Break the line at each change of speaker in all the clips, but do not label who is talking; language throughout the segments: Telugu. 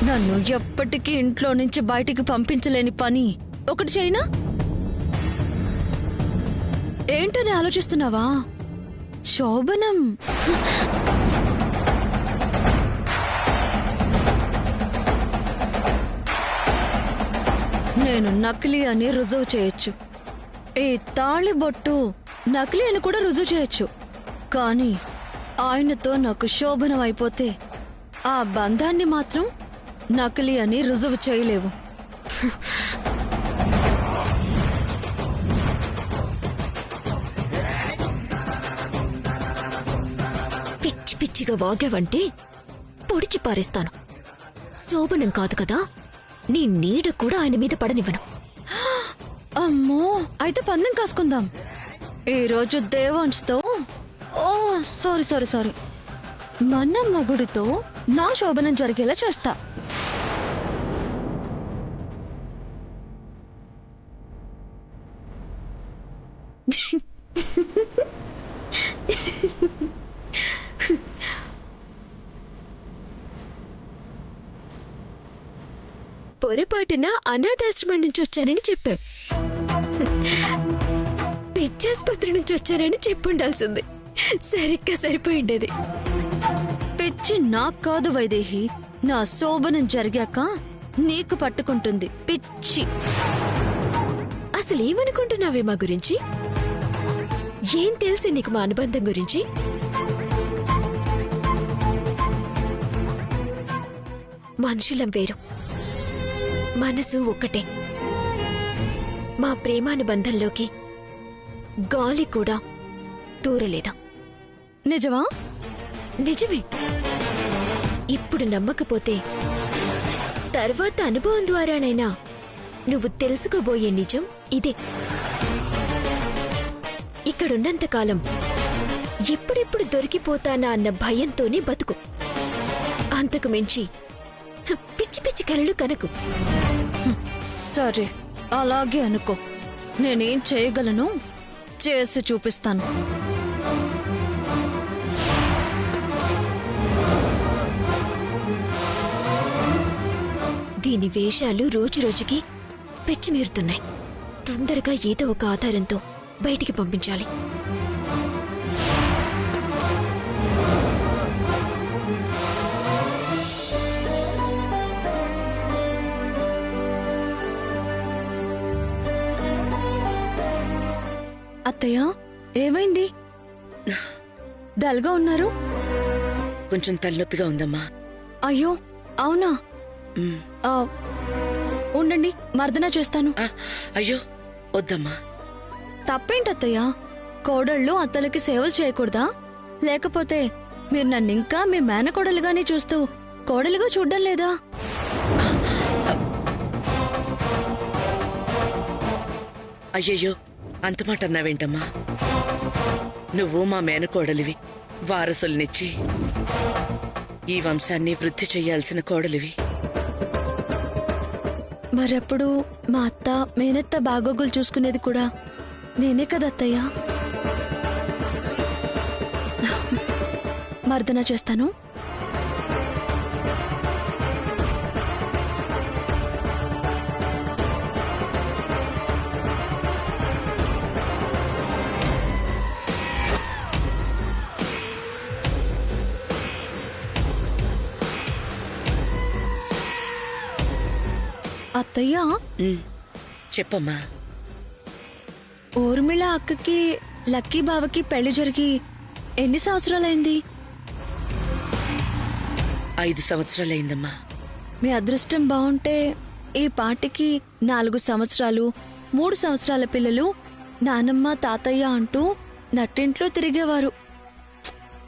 నన్ను ఎప్పటికీ ఇంట్లో నుంచి బయటికి పంపించలేని పని ఒకటి చేయనా? ఏంటని ఆలోచిస్తున్నావా? శోభనం. నేను నకిలీ అని రుజువు చేయొచ్చు. ఈ తాళిబొట్టు నకిలీ అని కూడా రుజువు చేయొచ్చు. కానీ ఆయనతో నాకు శోభనం అయిపోతే ఆ బంధాన్ని మాత్రం నకిలీ అని రుజువు చేయలేవు.
పిచ్చి పిచ్చిగా వాగావంటే పొడిచి పారేస్తాను. శోభనం కాదు కదా, నీ నీడ కూడా ఆయన మీద పడనివ్వను.
అమ్మో, అయితే పందెం కాసుకుందాం. ఈ రోజు దేవాంశ్తో సారీ మన మొగుడితో నా శోభనం జరిగేలా చేస్తా.
పొరపాటున అనాథాశ్రమం నుంచి వచ్చానని చెప్పావు. పిచ్చాసుపత్రి నుంచి వచ్చానని చెప్పుండాల్సింది. సరిగ్గా సరిపోయిండేది.
పిచ్చి నాకు కాదు వైదేహి, నా శోభనం జరిగాక నీకు పట్టుకుంటుంది పిచ్చి.
అసలేమనుకుంటున్నావే మా గురించి? ఏం తెలిసి నీకు మా అనుబంధం గురించి? మనుషులం వేరు, మనసు ఒక్కటే. మా ప్రేమానుబంధంలోకి గాలి కూడా దూరలేదా?
నిజమా?
నిజమే. ఇప్పుడు నమ్మకపోతే తర్వాత అనుభవం ద్వారానైనా నువ్వు తెలుసుకోబోయే నిజం ఇదే. ఇక్కడున్నంతకాలం ఎప్పుడెప్పుడు దొరికిపోతానా అన్న భయంతోనే బతుకు. అంతకు మించి పిచ్చి పిచ్చి కలలు కనకు.
సరే, అలాగే అనుకో. నేనేం చేయగలను చేసి చూపిస్తాను.
దీని వేషాలు రోజు రోజుకి పెచ్చిమీరుతున్నాయి. తొందరగా ఏదో ఒక ఆధారంతో బయటికి పంపించాలి.
అత్తయ్య, ఏమైంది? డల్గా ఉన్నారు?
కొంచెం తలనొప్పిగా ఉందమ్మా.
అయ్యో, అవునా? ఉండండి, మర్దన చేస్తాను.
అయ్యో వద్దమ్మా.
తప్పేంటత్తయ్య? కోడళ్ళు అత్తలకి సేవలు చేయకూడదా? లేకపోతే మీరు నన్నింకా మీ మేనకోడలుగానే చూస్తూ కోడలుగా చూడ్డం లేదా?
అయ్యయ్యో, అంత మాట అన్నావేంటమ్మా? నువ్వు మా మేనకోడలివి, వారసుల్నిచ్చి ఈ వంశాన్ని వృద్ధి చెయ్యాల్సిన కోడలివి.
మరప్పుడు మా అత్త మేనత్త బాగోగులు చూసుకునేది కూడా నేనే కదత్తయ్య. మర్దన చేస్తాను. అత్తయ్య,
చెప్పమ్మా.
ఊర్మిళ అక్కకి లక్కీ బావకి పెళ్లి జరిగి ఎన్ని సంవత్సరాలైంది?
5 సంవత్సరాలైందమ్మా.
మీ అదృష్టం బాగుంటే ఈ పాటికి 4 సంవత్సరాలు 3 సంవత్సరాల పిల్లలు నానమ్మ తాతయ్య అంటూ నట్టింట్లో తిరిగేవారు.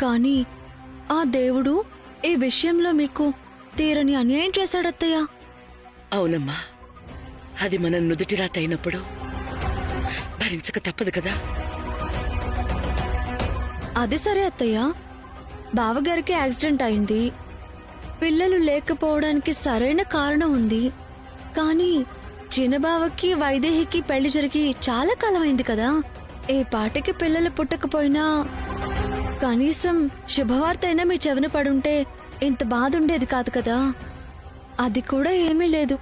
కానీ ఆ దేవుడు ఈ విషయంలో మీకు తీరని అన్యాయం చేశాడత్తయ్య.
అవునమ్మా, అది మన నుదుటి రాత అయినప్పుడు భరించక తప్పదు కదా.
అది సరే అత్తయ్య, బావగారికి యాక్సిడెంట్ అయింది. పిల్లలు లేకపోవడానికి సరైన కారణం ఉంది. కానీ చిన్నబావకి వైదేహికి పెళ్లి జరిగి చాలా కాలం అయింది కదా. ఏ పాటికి పిల్లలు పుట్టకపోయినా కనీసం శుభవార్త అయినా మీ చెవిన పడుంటే ఇంత బాధ ఉండేది కాదు కదా. అది కూడా ఏమీ లేదు.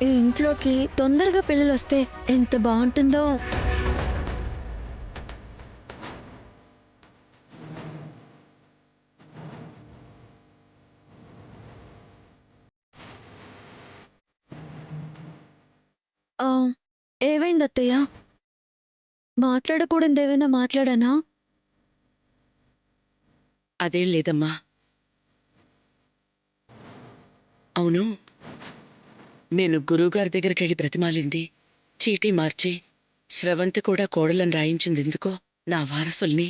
ఈ ఇంట్లోకి తొందరగా పిల్లలు వస్తే ఎంత బాగుంటుందో. ఆ, ఏమైంది అత్తయ్య? మాట్లాడకూడదు ఏమైనా మాట్లాడానా?
అదేం లేదమ్మా. అవును, నేను గురువుగారి దగ్గరికి వెళ్ళి బ్రతిమాలింది, చీటీ మార్చి స్రవంతి కూడా కోడలను రాయించింది ఎందుకో? నా వారసుల్ని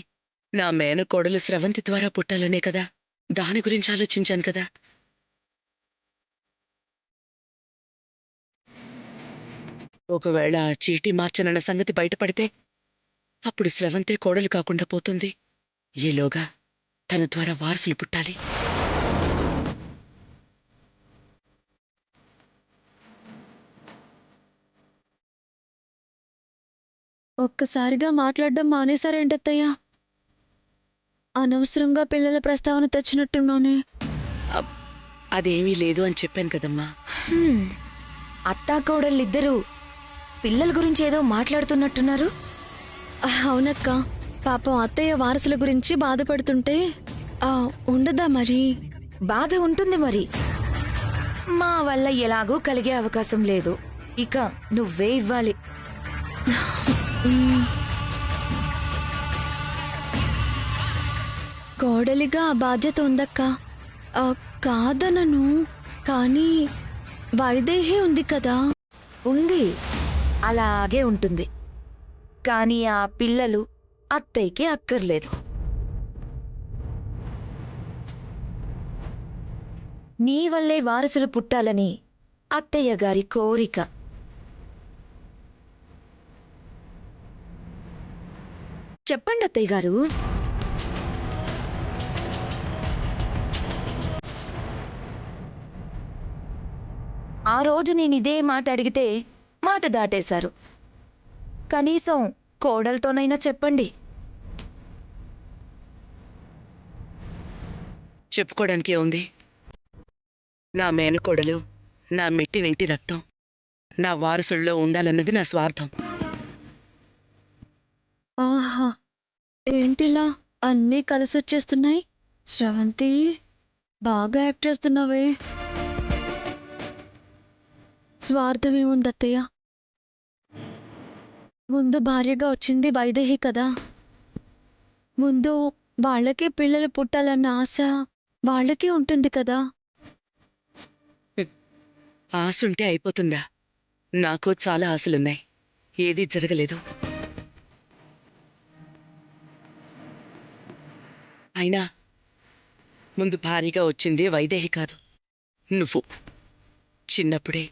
నా మేనకోడలు స్రవంతి ద్వారా పుట్టాలనే కదా. దాని గురించి ఆలోచించాను కదా. ఒకవేళ ఆ చీటీ మార్చనన్న సంగతి బయటపడితే అప్పుడు స్రవంతే కోడలు కాకుండా పోతుంది. ఈలోగా తన ద్వారా వారసులు పుట్టాలి.
ఒక్కసారిగా మాట్లాడడం మానేశారేంటత్తయ్య? అనవసరంగా పిల్లల ప్రస్తావన తెచ్చినట్టున్నానే.
అబ్, అదేమీ లేదు అని చెప్పాను కదమ్మా.
అత్తాకోడళ్ళిద్దరూ పిల్లల గురించి ఏదో మాట్లాడుతున్నట్టున్నారు.
అవునక్క, పాపం అత్తయ్య వారసుల గురించి బాధపడుతుంటే ఉండదా మరి?
బాధ ఉంటుంది మరి. మా వల్ల ఎలాగూ కలిగే అవకాశం లేదు. ఇక నువ్వే ఇవ్వాలి.
కోడలిగా ఆ బాధ్యత ఉందక్క. కాదనను, కానీ వైదేహి ఉంది కదా.
ఉంది, అలాగే ఉంటుంది. కానీ ఆ పిల్లలు అత్తయ్యకి అక్కర్లేదు. నీ వల్లే వారసులు పుట్టాలని అత్తయ్య గారి కోరిక. చెప్పండి అత్తయ్య గారు. ఆ రోజు నేను ఇదే మాట అడిగితే మాట దాటేశారు. కనీసం కోడలతోనైనా చెప్పండి.
చెప్పుకోవడానికే ఉంది. నా మేనకోడలు నా మెట్టినింటి రక్తం. నా వారసుల్లో ఉండాలన్నది నా స్వార్థం.
ఆహా, ఏంటిలా అన్నీ కలిసొచ్చేస్తున్నాయి? స్రవంతి, బాగా యాక్ట్ చేస్తున్నావే. స్వార్థమేముంది అత్తయ్య? ముందు భార్యగా వచ్చింది వైదేహి కదా. ముందు వాళ్ళకే పిల్లలు పుట్టాలన్న ఆశ వాళ్ళకే ఉంటుంది కదా.
ఆశుంటే అయిపోతుందా? నాకు చాలా ఆశలున్నాయి, ఏదీ జరగలేదు. అయినా ముందు భారీగా వచ్చింది వైదేహి కాదు, నువ్వు. చిన్నప్పుడే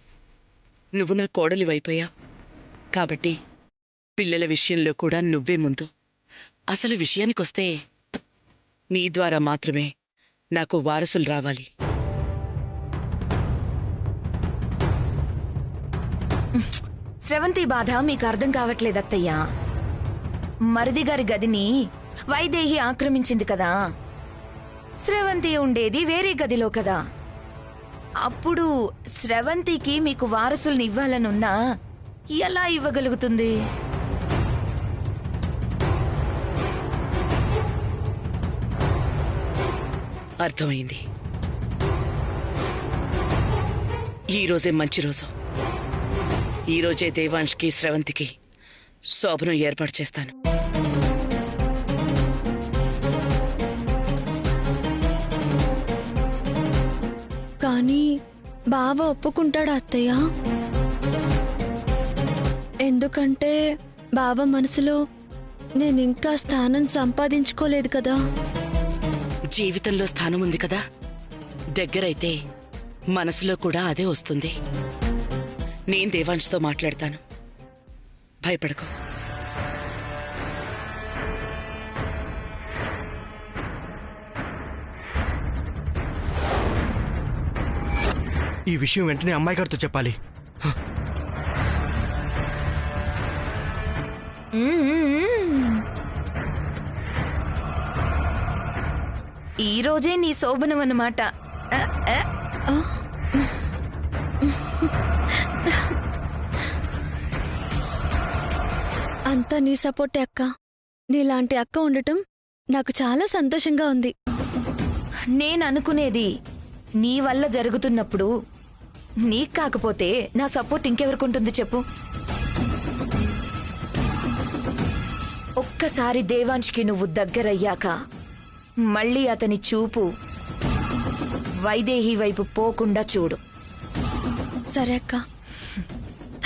నువ్వు నా కోడలివైపోయావు కాబట్టి పిల్లల విషయంలో కూడా నువ్వే ముందు. అసలు విషయానికొస్తే నీ ద్వారా మాత్రమే నాకు వారసులు రావాలి.
స్రవంతి బాధ మీకు అర్థం కావట్లేదు అత్తయ్య. మరిది గారి గదిని వైదేహి ఆక్రమించింది కదా. స్రవంతి ఉండేది వేరే గదిలో కదా. అప్పుడు స్రవంతికి మీకు వారసుల్ని ఇవ్వాలనున్నా ఎలా ఇవ్వగలుగుతుంది?
అర్థమైంది. ఈరోజే మంచి రోజు. ఈరోజే దేవాంష్కి స్రవంతికి శోభనం ఏర్పాటు చేస్తాను.
కానీ బావ ఒప్పుకుంటాడా అత్తయ్య? ఎందుకంటే బావ మనసులో నేనింకా స్థానం సంపాదించుకోలేదు కదా.
జీవితంలో స్థానం ఉంది కదా, దగ్గరైతే మనసులో కూడా అదే వస్తుంది. నేను దేవాంష్తో మాట్లాడతాను, భయపడకు.
ఈ విషయం వెంటనే అమ్మాయి గారితో చెప్పాలి.
ఈ రోజే నీ శోభనం అన్నమాట.
అంతా నీ సపోర్టే అక్క. నీలాంటి అక్క ఉండటం నాకు చాలా సంతోషంగా ఉంది.
నేననుకునేది నీ వల్ల జరుగుతున్నప్పుడు నీకు కాకపోతే నా సపోర్ట్ ఇంకెవరికుంటుంది చెప్పు. ఒక్కసారి దేవాంష్కి నువ్వు దగ్గరయ్యాక మళ్ళీ అతని చూపు వైదేహి వైపు పోకుండా చూడు.
సరే అక్క,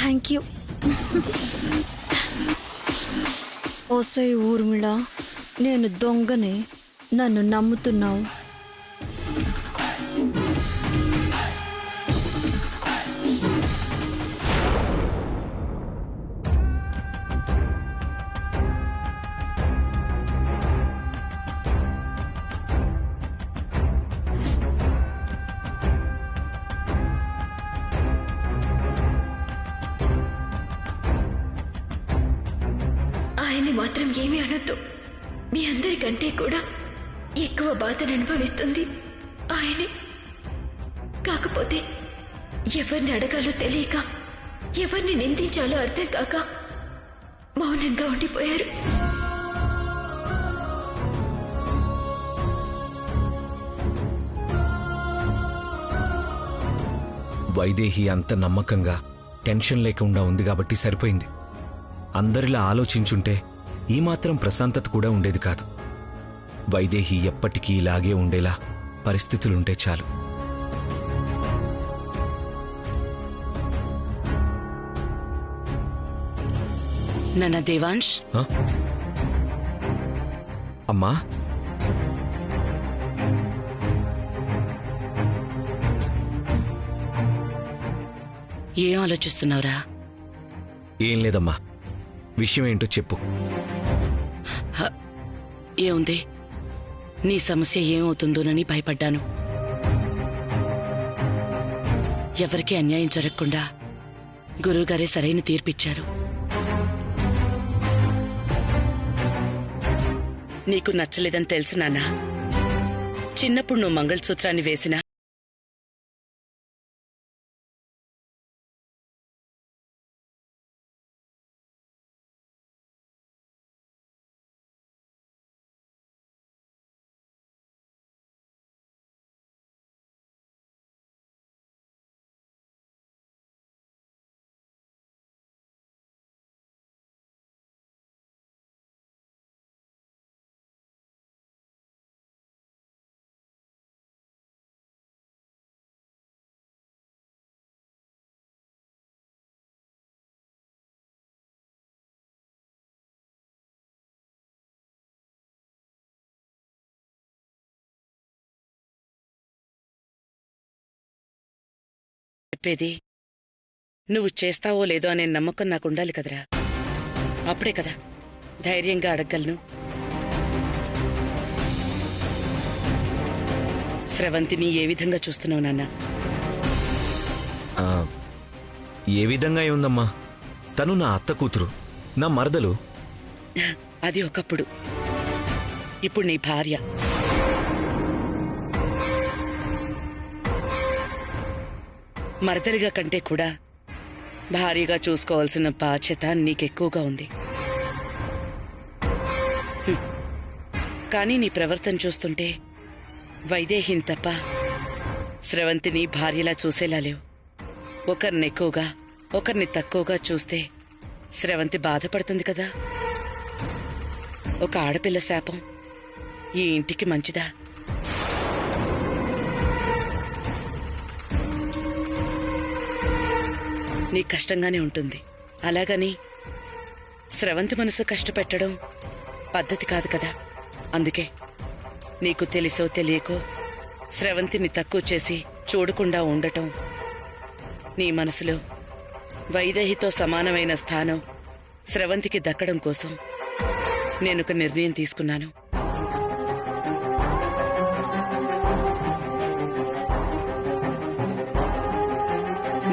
థ్యాంక్ యూ. ఓసై ఊర్మిళ, నేను దొంగని, నన్ను నమ్ముతున్నావు.
ఆయన్ని మాత్రం ఏమీ అనొద్దు. మీ అందరికంటే కూడా ఎక్కువ బాధను అనుభవిస్తుంది ఆయనే. కాకపోతే ఎవరిని అడగాలో తెలియక, ఎవరిని నిందించాలో అర్థం కాక మౌనంగా ఉండిపోయారు.
వైదేహి అంత నమ్మకంగా టెన్షన్ లేకుండా ఉంది కాబట్టి సరిపోయింది. అందరిలా ఆలోచించుంటే ఈ మాత్రం ప్రశాంతత కూడా ఉండేది కాదు. వైదేహి ఎప్పటికీ ఇలాగే ఉండేలా పరిస్థితులుంటే చాలు.
నాన్న దేవాంష్,
ఆ? అమ్మా,
ఏం ఆలోచిస్తున్నావురా?
ఏం లేదమ్మా, విషయం ఏంటో చెప్పు.
ఏముంది, నీ సమస్య ఏమవుతుందోనని భయపడ్డాను. ఎవరికీ అన్యాయం జరగకుండా గురువుగారే సరైన తీర్పిచ్చారు. నీకు నచ్చలేదని తెలుసు నాన్న. చిన్నప్పుడు నువ్వు మంగళసూత్రాన్ని వేసినా చెప్పేది నువ్వు చేస్తావో లేదో అనే నమ్మకం నాకుండాలి కదరా. అప్పుడే కదా ధైర్యంగా అడగలను. స్రవంతిని ఏ విధంగా చూస్తున్నావు నాన్న?
ఆ, ఏ విధంగా ఉందమ్మా? తను నా అత్త కూతురు, నా మరదలు.
అది ఒకప్పుడు. ఇప్పుడు నీ భార్య. మరదలిగా కంటే కూడా భారీగా చూసుకోవాల్సిన బాధ్యత నీకెక్కువగా ఉంది. కానీ నీ ప్రవర్తన చూస్తుంటే వైదేహిని తప్ప స్రవంతిని భార్యలా చూసేలా లేవు. ఒకరిని ఎక్కువగా ఒకరిని తక్కువగా చూస్తే స్రవంతి బాధపడుతుంది కదా. ఒక ఆడపిల్ల శాపం ఈ ఇంటికి మంచిదా? నీకు కష్టంగానే ఉంటుంది. అలాగని స్రవంతి మనసు కష్టపెట్టడం పద్ధతి కాదు కదా. అందుకే నీకు తెలుసో తెలియకో స్రవంతిని తక్కువ చేసి చూడకుండా ఉండటం, నీ మనసులో వైదేహితో సమానమైన స్థానం స్రవంతికి దక్కడం కోసం నేనొక నిర్ణయం తీసుకున్నాను.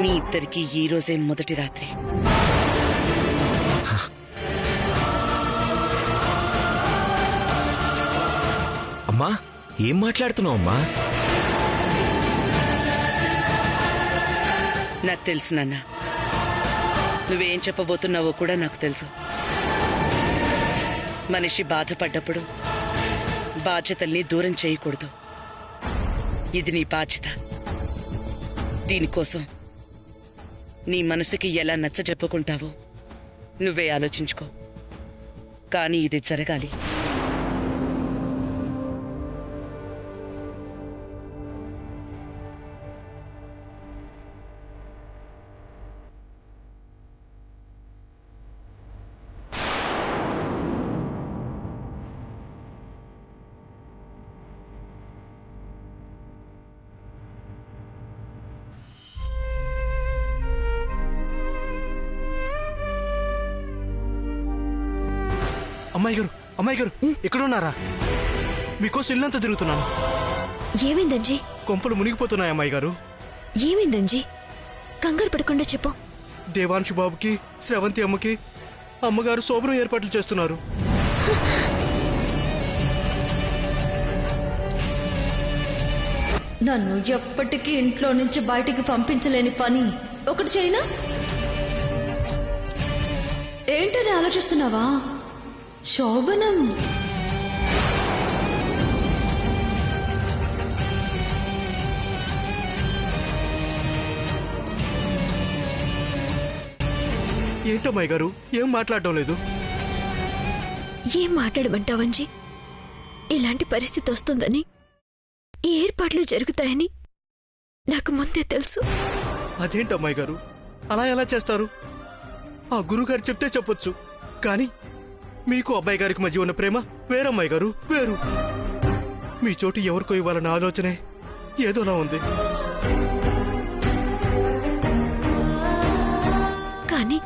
మీ ఇద్దరికీ ఈ రోజే మొదటి రాత్రి.
అమ్మా, ఏం మాట్లాడుతున్నావు అమ్మా?
నాకు తెలుసు నాన్న, నువ్వేం చెప్పబోతున్నావో కూడా నాకు తెలుసు. మనిషి బాధపడ్డప్పుడు బాధ్యతల్ని దూరం చేయకూడదు. ఇది నీ బాధ్యత. దీనికోసం నీ మనసుకి ఎలా నచ్చజెప్పుకుంటావో నువ్వే ఆలోచించుకో. కానీ ఇది జరగాలి.
అమ్మాయి గారు ఎక్కడున్నారా? మీకోసం ఇల్లంతా తిరుగుతున్నాను.
ఏమైందంజీ?
కొంపలు మునిగిపోతున్నాయి అమ్మాయి గారు.
ఏమైందంజీ? కంగారు పడకుండా చెప్పు.
దేవాంశు బాబుకి, శ్రవంతి అమ్మకి అమ్మగారు శోభనం ఏర్పాట్లు చేస్తున్నారు.
నన్ను ఎప్పటికీ ఇంట్లో నుంచి బయటికి పంపించలేని పని ఒకటి చేయనా? ఏంటని ఆలోచిస్తున్నావా? శోభనం.
ఏంటమ్మాయి గారు ఏం మాట్లాడటం లేదు?
ఏం మాట్లాడమంటావంజీ? ఇలాంటి పరిస్థితి వస్తుందని, ఈ ఏర్పాట్లు జరుగుతాయని నాకు ముందే తెలుసు.
అదేంటమ్మాయి గారు అలా ఎలా చేస్తారు? ఆ గురుగారు చెప్తే చెప్పొచ్చు, కానీ మీకు అబ్బాయి గారికి మధ్య ఉన్న ప్రేమ వేరమ్మాయి గారు, వేరు. మీ చోటు ఎవరికో ఇవ్వాలన్న ఆలోచనే ఏదోలా ఉంది.
కానీ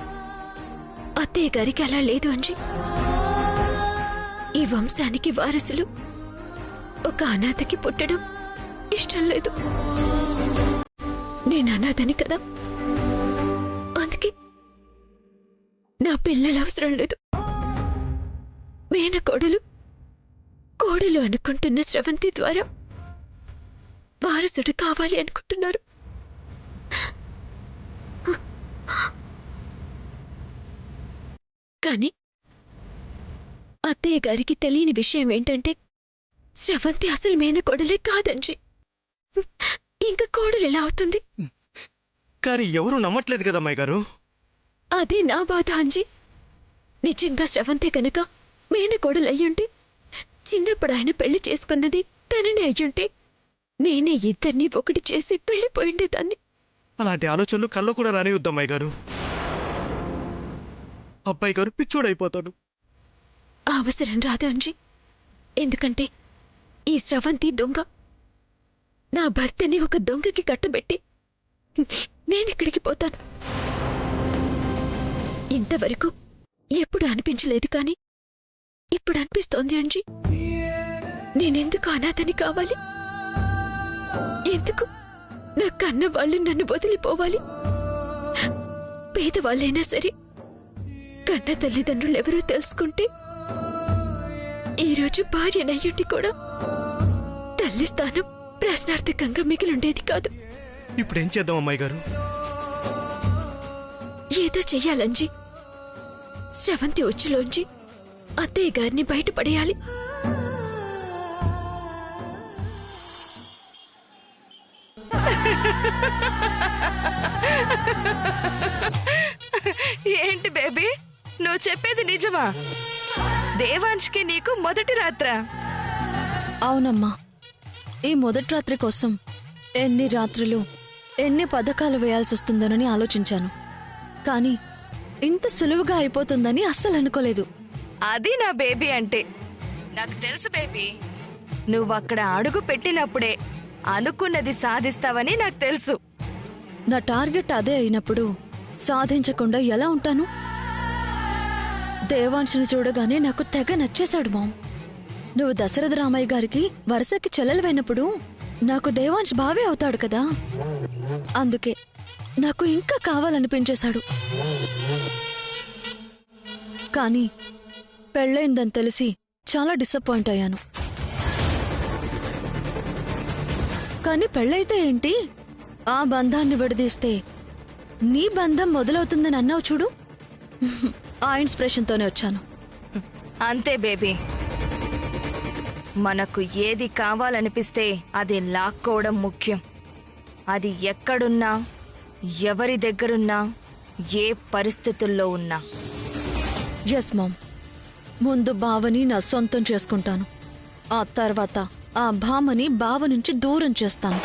అత్తయ్య గారికి అలా లేదు అంజీ. ఈ వంశానికి వారసులు ఒక అనాథకి పుట్టడం ఇష్టం లేదు. నేను అనాథని కదా, అందుకే నా పిల్లలు అవసరం లేదు. మేనకోడలు కోడలు అనుకుంటున్న శ్రవంతి ద్వారా వారసుడు కావాలి అనుకుంటున్నారు. కానీ అత్తయ్య గారికి తెలియని విషయం ఏంటంటే, శ్రవంతి అసలు మేనకోడలే కాదంజీ. ఇంకా కోడలు ఎలా అవుతుంది?
కానీ ఎవరు నమ్మట్లేదు కదా అమ్మాయి గారు.
అదే నా బాధ అంజీ. నిజంగా శ్రవంతి కనుక మేనకోడలు అయ్యుంటే, చిన్నప్పుడు ఆయన పెళ్లి చేసుకున్నది తననే అయ్యుంటే, నేనే ఇద్దరిని ఒకటి చేసి పెళ్లిపోయిండేదాన్ని.
అలాంటి ఆలోచనలు కల్లో కూడా రానివద్దు అమ్మాయి గారు. అబ్బాయి గారు పిచ్చోడైపోతాడు.
అవసరం రాదు అంజీ. ఎందుకంటే ఈ శ్రవంతి దొంగ. నా భర్తని ఒక దొంగకి కట్టబెట్టి నేనెక్కడికి పోతాను? ఇంతవరకు ఎప్పుడు అనిపించలేదు, కానీ ఇప్పుడు అనిపిస్తోంది అంజీ. నేనెందుకు అనాథని కావాలి? ఎందుకు నా కన్న వాళ్ళు నన్ను వదిలిపోవాలి? పేదవాళ్ళైనా సరే కన్న తల్లిదండ్రులు ఎవరో తెలుసుకుంటే, ఈరోజు భార్యనయ్యుండి కూడా తల్లి స్థానం ప్రశ్నార్థకంగా మిగిలిండేది కాదు.
ఇప్పుడేం చేద్దాం అమ్మాయి గారు?
ఏదో చెయ్యాలంజీ. శ్రవంతి ఉచ్చులోంచి అత్తయ్య గారిని బయటపడేయాలి.
ఏంటి బేబీ, నువ్వు చెప్పేది నిజమా? దేవాంష్కి నీకు మొదటి రాత్రా?
అవునమ్మా. ఈ మొదటి రాత్రి కోసం ఎన్ని రాత్రులు, ఎన్ని పథకాలు వేయాల్సి వస్తుందోనని ఆలోచించాను. కానీ ఇంత సులువుగా అయిపోతుందని అస్సలు అనుకోలేదు.
అది నా బేబీ అంటే. నాకు తెలుసు బేబీ, నువ్వక్కడ అడుగు పెట్టినప్పుడే అనుకున్నది సాధిస్తావని నాకు తెలుసు.
నా టార్గెట్ అదే అయినప్పుడు సాధించకుండా ఎలా ఉంటాను? దేవాంశుని చూడగానే నాకు తెగ నచ్చేశాడు మామ్. నువ్వు దశరథ రామయ్య గారికి వరుసకి చెల్లెలవైనప్పుడు నాకు దేవాంశ్ బావే అవుతాడు కదా. అందుకే నాకు ఇంకా కావాలనిపించేశాడు. కానీ పెళ్ళయిందని తెలిసి చాలా డిసప్పాయింట్ అయ్యాను. కానీ పెళ్ళైతే ఏంటి, ఆ బంధాన్ని విడదీస్తే నీ బంధం మొదలవుతుందని అన్నావు చూడు. ఆ ఇన్స్పిరేషన్తోనే వచ్చాను.
అంతే బేబీ. మనకు ఏది కావాలనిపిస్తే అది లాక్కోవడం ముఖ్యం. అది ఎక్కడున్నా, ఎవరి దగ్గరున్నా, ఏ పరిస్థితుల్లో ఉన్నా.
Yes ma'am. ముందు బావని నా సొంతం చేసుకుంటాను. ఆ తర్వాత ఆ భామని బావ నుంచి దూరం చేస్తాను.